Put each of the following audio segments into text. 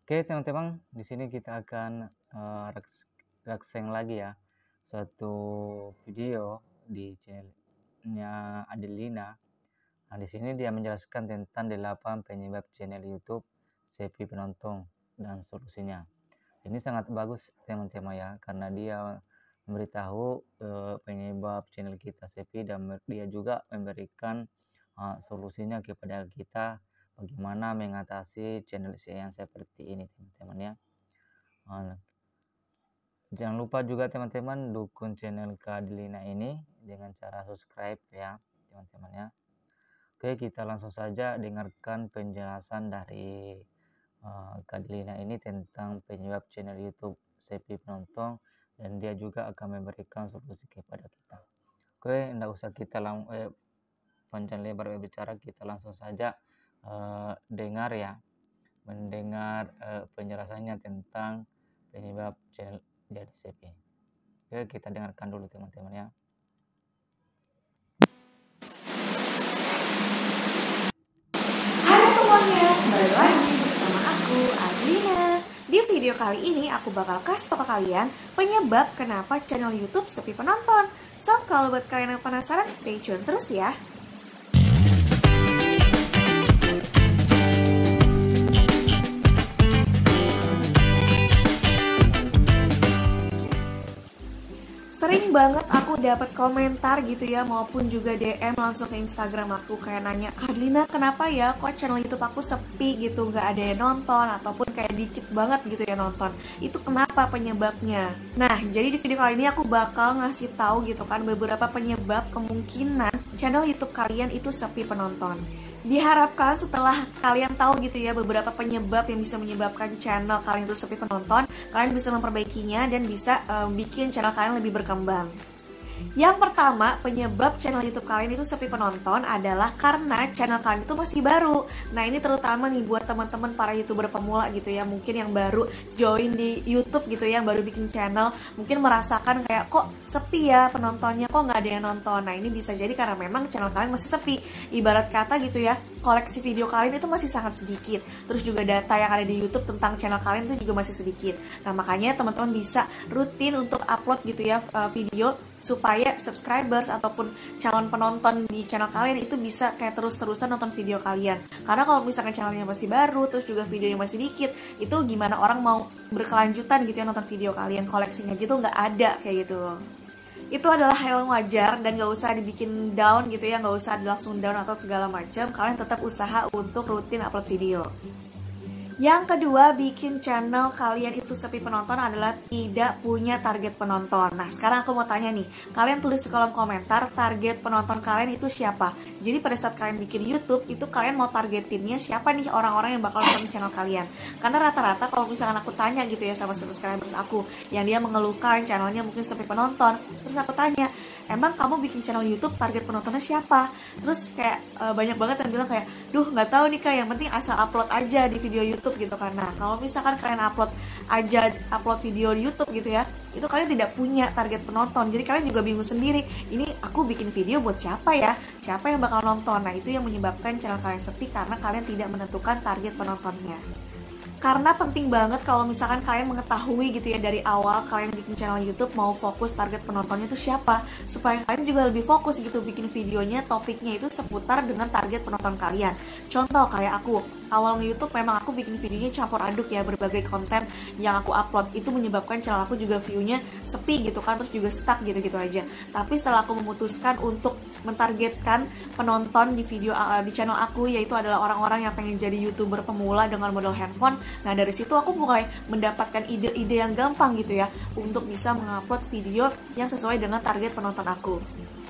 Oke teman-teman, di sini kita akan reaction lagi ya suatu video di channelnya Adelina. Nah, di sini dia menjelaskan tentang 8 penyebab channel YouTube sepi penonton dan solusinya. Ini sangat bagus teman-teman ya, karena dia memberitahu penyebab channel kita sepi dan dia juga memberikan solusinya kepada kita bagaimana mengatasi channel yang seperti ini teman-teman ya. Jangan lupa juga teman-teman dukung channel Kak Adelina ini dengan cara subscribe ya teman-teman ya. Oke, kita langsung saja dengarkan penjelasan dari Kak Adelina ini tentang penyebab channel YouTube sepi penonton, dan dia juga akan memberikan solusi kepada kita. Oke, tidak usah kita panjang lebar berbicara, kita langsung saja mendengar penjelasannya tentang penyebab channel jadi sepi. Oke, kita dengarkan dulu teman-teman ya. Hai semuanya, kembali lagi bersama aku, Adelina. Di video kali ini aku bakal kasih tau ke kalian penyebab kenapa channel YouTube sepi penonton. So, kalau buat kalian yang penasaran, stay tune terus ya. Sering banget aku dapat komentar gitu ya, maupun juga DM langsung ke Instagram aku kayak nanya, Adelina kenapa ya kok channel YouTube aku sepi gitu, nggak ada yang nonton ataupun kayak dikit banget gitu ya nonton. Itu kenapa penyebabnya? Nah, jadi di video kali ini aku bakal ngasih tahu gitu kan beberapa penyebab kemungkinan channel YouTube kalian itu sepi penonton. Diharapkan setelah kalian tahu gitu ya beberapa penyebab yang bisa menyebabkan channel kalian itu sepi penonton, kalian bisa memperbaikinya dan bisa bikin channel kalian lebih berkembang. Yang pertama, penyebab channel YouTube kalian itu sepi penonton adalah karena channel kalian itu masih baru. Nah, ini terutama nih buat teman-teman para YouTuber pemula gitu ya, mungkin yang baru join di YouTube gitu ya, yang baru bikin channel, mungkin merasakan kayak kok sepi ya penontonnya, kok nggak ada yang nonton. Nah, ini bisa jadi karena memang channel kalian masih sepi. Ibarat kata gitu ya, koleksi video kalian itu masih sangat sedikit. Terus juga data yang ada di YouTube tentang channel kalian itu juga masih sedikit. Nah, makanya teman-teman bisa rutin untuk upload gitu ya video supaya subscribers ataupun calon penonton di channel kalian itu bisa kayak terus-terusan nonton video kalian. Karena kalau misalkan channelnya masih baru, terus juga videonya masih dikit, itu gimana orang mau berkelanjutan gitu ya nonton video kalian, koleksinya aja tuh nggak ada kayak gitu. Itu adalah hal yang wajar dan gak usah dibikin down gitu ya, gak usah langsung down atau segala macam. Kalian tetap usaha untuk rutin upload video. Yang kedua, bikin channel kalian itu sepi penonton adalah tidak punya target penonton. Nah, sekarang aku mau tanya nih, kalian tulis di kolom komentar target penonton kalian itu siapa. Jadi pada saat kalian bikin YouTube, itu kalian mau targetinnya siapa nih orang-orang yang bakal nonton channel kalian. Karena rata-rata kalau misalkan aku tanya gitu ya sama subscribers aku, yang dia mengeluhkan channelnya mungkin sepi penonton, terus aku tanya, emang kamu bikin channel YouTube target penontonnya siapa? Terus kayak banyak banget yang bilang kayak, duh nggak tahu nih kak, yang penting asal upload aja di video YouTube gitu kan. Nah, kalau misalkan kalian upload video di YouTube gitu ya, itu kalian tidak punya target penonton. Jadi kalian juga bingung sendiri, ini aku bikin video buat siapa ya? Siapa yang bakal nonton? Nah, itu yang menyebabkan channel kalian sepi karena kalian tidak menentukan target penontonnya. Karena penting banget kalau misalkan kalian mengetahui gitu ya dari awal kalian bikin channel YouTube mau fokus target penontonnya itu siapa, supaya kalian juga lebih fokus gitu bikin videonya, topiknya itu seputar dengan target penonton kalian. Contoh kayak aku, awal nge-YouTube memang aku bikin videonya campur aduk ya, berbagai konten yang aku upload, itu menyebabkan channel aku juga view-nya sepi gitu kan, terus juga stuck gitu-gitu aja. Tapi setelah aku memutuskan untuk mentargetkan penonton di video di channel aku, yaitu adalah orang-orang yang pengen jadi YouTuber pemula dengan modal handphone. Nah, dari situ aku mulai mendapatkan ide-ide yang gampang gitu ya untuk bisa mengupload video yang sesuai dengan target penonton aku.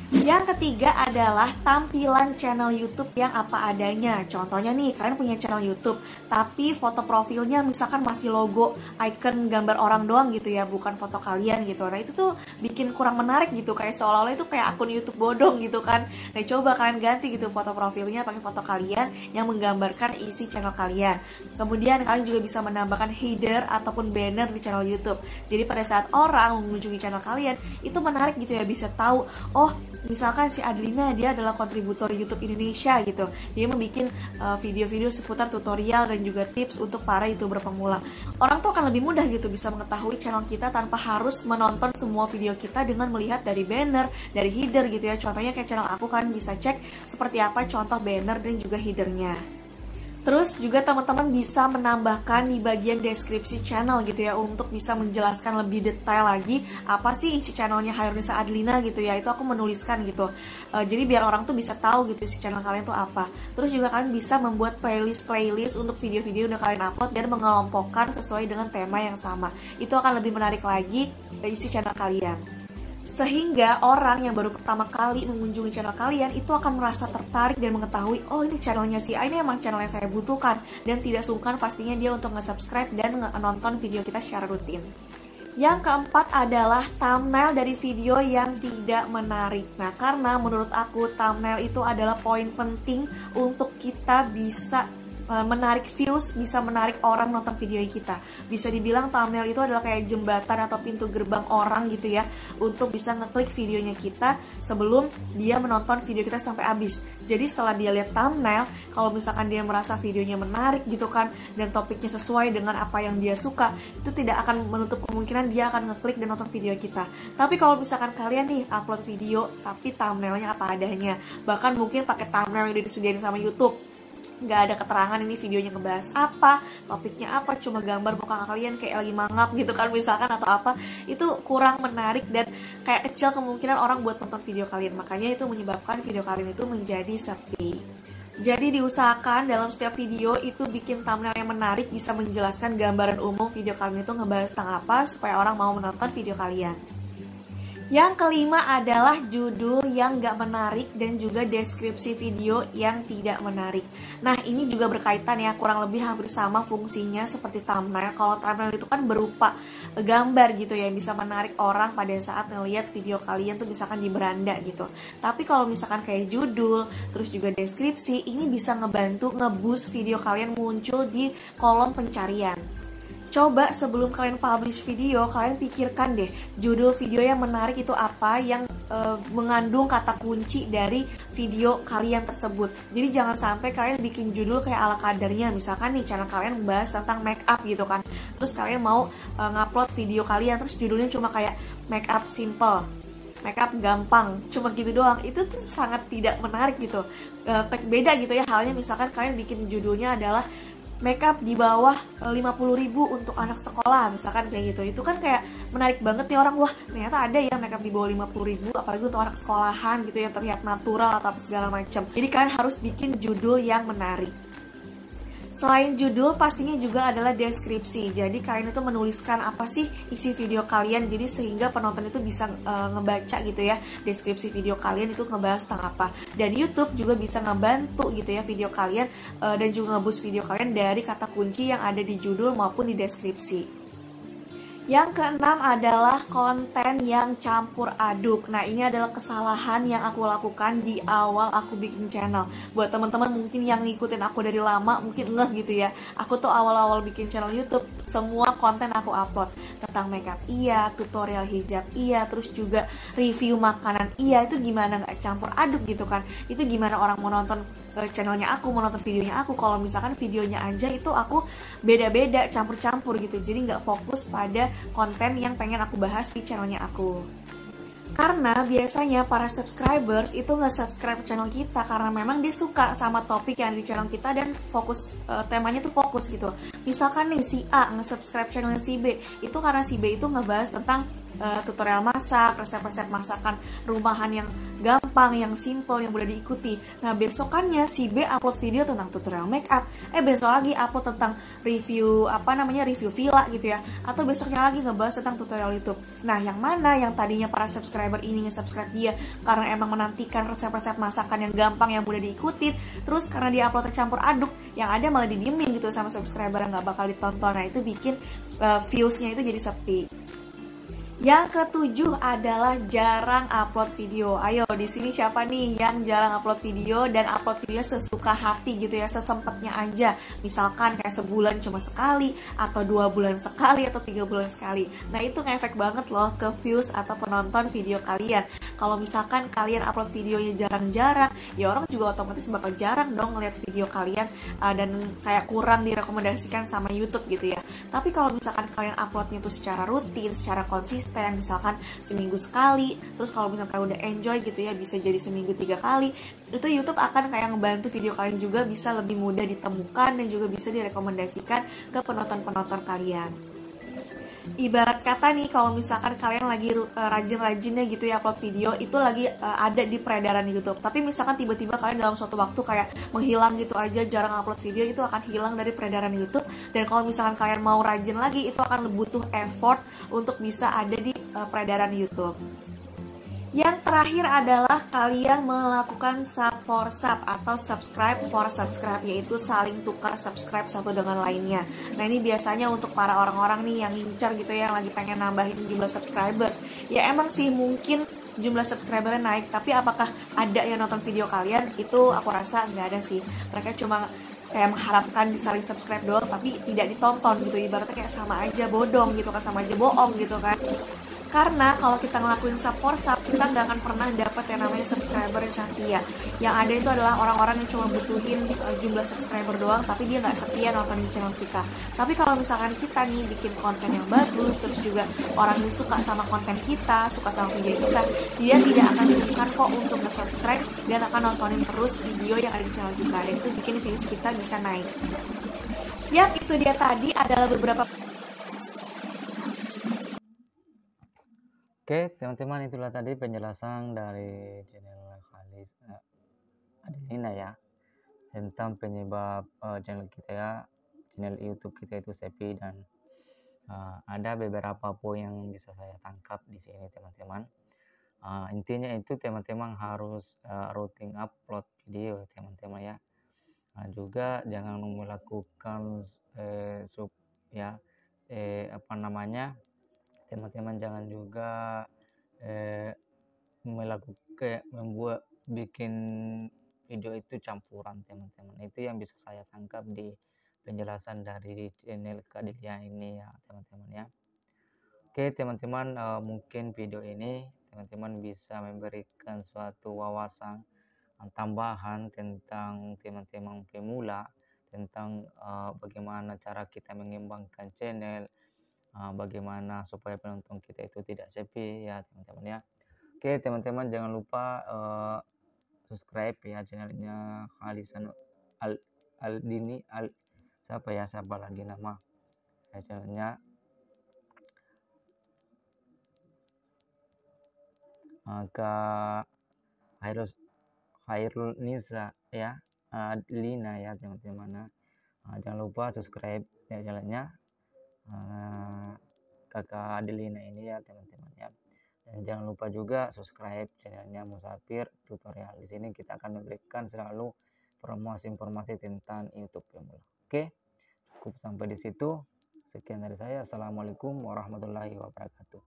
Yang ketiga adalah tampilan channel YouTube yang apa adanya. Contohnya nih, kalian punya channel YouTube, tapi foto profilnya misalkan masih logo, icon gambar orang doang gitu ya, bukan foto kalian gitu. Nah, itu tuh bikin kurang menarik gitu, kayak seolah-olah itu kayak akun YouTube bodong gitu kan. Nah, coba kalian ganti gitu foto profilnya pakai foto kalian yang menggambarkan isi channel kalian. Kemudian kalian juga bisa menambahkan header ataupun banner di channel YouTube. Jadi pada saat orang mengunjungi channel kalian, itu menarik gitu ya, bisa tahu, oh misalkan si Adlina dia adalah kontributor YouTube Indonesia gitu, dia membuat video-video seputar tutorial dan juga tips untuk para YouTuber pemula. Orang tuh akan lebih mudah gitu bisa mengetahui channel kita tanpa harus menonton semua video kita dengan melihat dari banner, dari header gitu ya. Contohnya kayak channel aku kan bisa cek seperti apa contoh banner dan juga headernya. Terus juga teman-teman bisa menambahkan di bagian deskripsi channel gitu ya, untuk bisa menjelaskan lebih detail lagi apa sih isi channelnya Hairunisa Adlina gitu ya. Itu aku menuliskan gitu. Jadi biar orang tuh bisa tahu gitu isi channel kalian tuh apa. Terus juga kalian bisa membuat playlist untuk video-video yang udah kalian upload dan mengelompokkan sesuai dengan tema yang sama. Itu akan lebih menarik lagi isi channel kalian. Sehingga orang yang baru pertama kali mengunjungi channel kalian itu akan merasa tertarik dan mengetahui, oh ini channelnya si A, ini emang channel yang saya butuhkan. Dan tidak sungkan pastinya dia untuk nge-subscribe dan nonton video kita secara rutin. Yang keempat adalah thumbnail dari video yang tidak menarik. Nah, karena menurut aku thumbnail itu adalah poin penting untuk kita bisa menarik views, bisa menarik orang nonton video kita. Bisa dibilang thumbnail itu adalah kayak jembatan atau pintu gerbang orang gitu ya, untuk bisa ngeklik videonya kita sebelum dia menonton video kita sampai habis. Jadi setelah dia lihat thumbnail, kalau misalkan dia merasa videonya menarik gitu kan, dan topiknya sesuai dengan apa yang dia suka, itu tidak akan menutup kemungkinan dia akan ngeklik dan nonton video kita. Tapi kalau misalkan kalian nih upload video tapi thumbnailnya apa adanya, bahkan mungkin pakai thumbnail yang disediain sama YouTube, nggak ada keterangan ini videonya ngebahas apa, topiknya apa, cuma gambar muka kalian kayak lagi mangap gitu kan misalkan atau apa, itu kurang menarik dan kayak kecil kemungkinan orang buat nonton video kalian. Makanya itu menyebabkan video kalian itu menjadi sepi. Jadi diusahakan dalam setiap video itu bikin thumbnail yang menarik, bisa menjelaskan gambaran umum video kalian itu ngebahas tentang apa supaya orang mau menonton video kalian. Yang kelima adalah judul yang gak menarik dan juga deskripsi video yang tidak menarik. Nah, ini juga berkaitan ya, kurang lebih hampir sama fungsinya seperti thumbnail. Kalau thumbnail itu kan berupa gambar gitu ya, bisa menarik orang pada saat ngelihat video kalian tuh misalkan di beranda gitu. Tapi kalau misalkan kayak judul, terus juga deskripsi, ini bisa ngebantu nge-boost video kalian muncul di kolom pencarian. Coba sebelum kalian publish video, kalian pikirkan deh judul video yang menarik itu apa, yang mengandung kata kunci dari video kalian tersebut. Jadi jangan sampai kalian bikin judul kayak ala kadarnya. Misalkan nih channel kalian membahas tentang make up gitu kan, terus kalian mau ngupload video kalian, terus judulnya cuma kayak make up simple, make up gampang, cuma gitu doang. Itu tuh sangat tidak menarik gitu. Beda gitu ya halnya misalkan kalian bikin judulnya adalah makeup di bawah 50.000 untuk anak sekolah misalkan kayak gitu. Itu kan kayak menarik banget nih orang, wah ternyata ada ya makeup di bawah 50.000 apalagi untuk anak sekolahan gitu yang terlihat natural atau segala macam. Jadi kalian harus bikin judul yang menarik. Selain judul, pastinya juga adalah deskripsi. Jadi kalian itu menuliskan apa sih isi video kalian, jadi sehingga penonton itu bisa ngebaca gitu ya deskripsi video kalian itu ngebahas tentang apa. Dan YouTube juga bisa ngebantu gitu ya video kalian dan juga nge-boost video kalian dari kata kunci yang ada di judul maupun di deskripsi. Yang keenam adalah konten yang campur aduk. Nah, ini adalah kesalahan yang aku lakukan di awal aku bikin channel. Buat teman-teman mungkin yang ngikutin aku dari lama, mungkin ngeh gitu ya. Aku tuh awal-awal bikin channel YouTube, semua konten aku upload. Tentang makeup iya, tutorial hijab iya, terus juga review makanan iya. Itu gimana nggak campur aduk gitu kan. Itu gimana orang mau nonton channelnya aku, mau nonton videonya aku, kalau misalkan videonya aja itu aku beda-beda, campur-campur gitu. Jadi nggak fokus pada konten yang pengen aku bahas di channelnya aku. Karena biasanya para subscribers itu nge-subscribe channel kita karena memang dia suka sama topik yang di channel kita dan fokus temanya tuh fokus gitu. Misalkan nih si A nge-subscribe channelnya si B, itu karena si B itu ngebahas tentang tutorial masak, resep-resep masakan rumahan yang gampang, yang simple, yang mudah diikuti. Nah, besokannya si B upload video tentang tutorial make up, besok lagi upload tentang review review villa gitu ya, atau besoknya lagi ngebahas tentang tutorial YouTube. Nah, yang mana yang tadinya para subscriber ini nge-subscribe dia karena emang menantikan resep-resep masakan yang gampang, yang mudah diikuti, terus karena dia upload tercampur aduk, yang ada malah didiemin gitu sama subscriber yang nggak bakal ditonton. Nah, itu bikin viewsnya itu jadi sepi. Yang ketujuh adalah jarang upload video. Ayo, di sini siapa nih yang jarang upload video dan upload video sesuka hati gitu ya, sesempatnya aja. Misalkan kayak sebulan cuma sekali, atau 2 bulan sekali, atau 3 bulan sekali. Nah, itu ngefek banget loh ke views atau penonton video kalian. Kalau misalkan kalian upload videonya jarang-jarang, ya orang juga otomatis bakal jarang dong ngeliat video kalian, dan kayak kurang direkomendasikan sama YouTube gitu ya. Tapi kalau misalkan kalian uploadnya itu secara rutin, secara konsisten, misalkan seminggu sekali, terus kalau misalkan udah enjoy gitu ya, bisa jadi seminggu 3 kali, itu YouTube akan kayak ngebantu video kalian juga bisa lebih mudah ditemukan dan juga bisa direkomendasikan ke penonton-penonton kalian. Ibarat kata nih, kalau misalkan kalian lagi rajin-rajinnya gitu ya upload video, itu lagi ada di peredaran YouTube. Tapi misalkan tiba-tiba kalian dalam suatu waktu kayak menghilang gitu aja, jarang upload video, itu akan hilang dari peredaran YouTube. Dan kalau misalkan kalian mau rajin lagi, itu akan butuh effort untuk bisa ada di peredaran YouTube. Yang terakhir adalah kalian melakukan sub for sub atau subscribe for subscribe, yaitu saling tukar subscribe satu dengan lainnya. Nah, ini biasanya untuk para orang-orang nih yang ngincer gitu ya, yang lagi pengen nambahin jumlah subscribers. Ya emang sih mungkin jumlah subscribernya naik, tapi apakah ada yang nonton video kalian? Itu aku rasa nggak ada sih. Mereka cuma kayak mengharapkan saling subscribe doang, tapi tidak ditonton gitu. Ibaratnya kayak sama aja bodong gitu kan, sama aja bohong gitu kan. Karena kalau kita ngelakuin sub for sub, kita nggak akan pernah dapat yang namanya subscriber yang setia. Yang ada itu adalah orang-orang yang cuma butuhin jumlah subscriber doang, tapi dia nggak setia nonton di channel kita. Tapi kalau misalkan kita nih bikin konten yang bagus, terus juga orang yang suka sama konten kita, suka sama video kita, dia tidak akan sungkan kok untuk nge-subscribe dan akan nontonin terus video yang ada di channel kita. Dan itu bikin views kita bisa naik. Yap, itu dia tadi adalah beberapa. Oke, teman-teman, itulah tadi penjelasan dari channel Adelina ya, tentang penyebab channel kita ya, channel YouTube kita itu sepi, dan ada beberapa poin yang bisa saya tangkap di sini, teman-teman. Intinya itu teman-teman harus rutin upload video, teman-teman ya. Juga jangan melakukan ya apa namanya, teman-teman jangan juga membuat bikin video itu campuran, teman-teman. Itu yang bisa saya tangkap di penjelasan dari channel Kak Delia ini ya, teman-teman ya. Oke, teman-teman, mungkin video ini teman-teman bisa memberikan suatu wawasan tambahan tentang teman-teman pemula, tentang bagaimana cara kita mengembangkan channel, bagaimana supaya penonton kita itu tidak sepi ya, teman-teman ya. Oke, teman-teman, jangan lupa subscribe ya channelnya Khalisan Aldini siapa lagi nama ya channelnya, Kak Hairul Nisa ya, Lina ya, teman-teman. Jangan lupa subscribe ya channelnya Kakak Adelina ini ya, teman-teman ya. Dan jangan lupa juga subscribe channelnya Musafir Tutorial. Di sini kita akan memberikan selalu informasi-informasi tentang YouTube pemula. Oke, cukup sampai di situ. Sekian dari saya. Assalamualaikum warahmatullahi wabarakatuh.